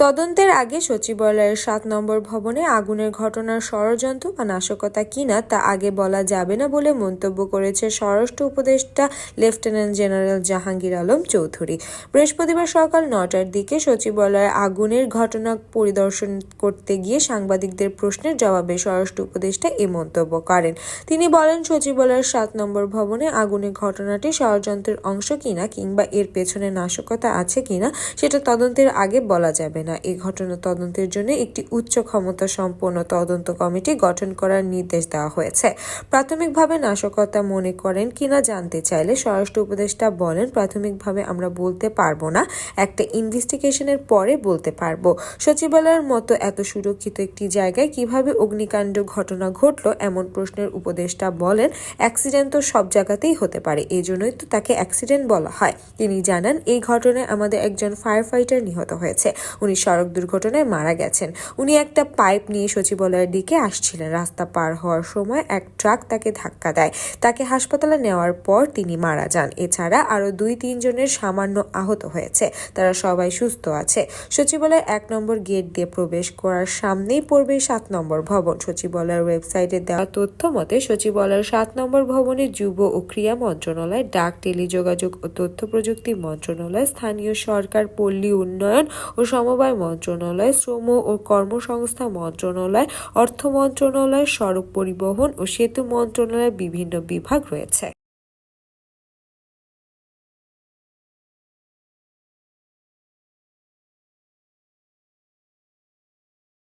তদন্তের আগে সচিবালয়ের ৭ নম্বর ভবনে আগুনের ঘটনার ষড়যন্ত্র বা নাশকতা কিনা তা আগে বলা যাবে না বলে মন্তব্য করেছে স্বরাষ্ট্র উপদেষ্টা লেফটেন্যান্ট জেনারেল জাহাঙ্গীর আলম চৌধুরী। বৃহস্পতিবার সকাল ৯টার দিকে সচিবালয়ে আগুনের ঘটনা পরিদর্শন করতে গিয়ে সাংবাদিকদের প্রশ্নের জবাবে স্বরাষ্ট্র উপদেষ্টা এ মন্তব্য করেন। তিনি বলেন, সচিবালয়ের ৭ নম্বর ভবনে আগুনের ঘটনাটি ষড়যন্ত্রের অংশ কিনা কিংবা এর পেছনে নাশকতা আছে কিনা সেটা তদন্তের আগে বলা যাবে না। এই ঘটনা তদন্তের জন্য একটি উচ্চ ক্ষমতা সম্পন্ন তদন্ত কমিটি গঠন করার নির্দেশ দেওয়া হয়েছে। প্রাথমিকভাবে নাশকতা মনে করেন কিনা জানতে চাইলে স্বরাষ্ট্র উপদেষ্টা বলেন, প্রাথমিকভাবে আমরা বলতে পারবো না, একটা ইনভেস্টিগেশনের পরে বলতে পারবো। সচিবালয়ের মতো এত সুরক্ষিত একটি জায়গায় কিভাবে অগ্নিকাণ্ড ঘটনা ঘটলো এমন প্রশ্নের উপদেষ্টা বলেন, অ্যাক্সিডেন্ট তো সব জায়গাতেই হতে পারে, এই জন্যই তো তাকে অ্যাক্সিডেন্ট বলা হয়। তিনি জানান, এই ঘটনায় আমাদের একজন ফায়ার ফাইটার নিহত হয়েছে, উনি সড়ক দুর্ঘটনায় মারা গেছেন। উনি একটা পাইপ নিয়ে সচিবালয়ের দিকে আসছিলেন, রাস্তা পার হওয়ার সময় এক ট্রাক তাকে ধাক্কা দেয়, তাকে হাসপাতালে নেওয়ার পর তিনি মারা যান। এছাড়া আরো ২-৩ জনের সামান্য আহত হয়েছে, তারা সবাই সুস্থ আছে। সচিবালয়ের ১ নম্বর গেট দিয়ে প্রবেশ করার সামনেই পড়বে ৭ নম্বর ভবন। সচিবালয়ের ওয়েবসাইটে দেওয়া তথ্য মতে সচিবালয়ের ৭ নম্বর ভবনে যুব ও ক্রীড়া মন্ত্রণালয়, ডাক, টেলিযোগাযোগ ও তথ্য প্রযুক্তি মন্ত্রণালয়, স্থানীয় সরকার, পল্লী উন্নয়ন ও সমবায় মন্ত্রণালয়, শ্রম ও কর্মসংস্থান মন্ত্রণালয়, অর্থ মন্ত্রণালয়, সড়ক পরিবহন ও সেতু মন্ত্রণালয়ের বিভিন্ন বিভাগ রয়েছে।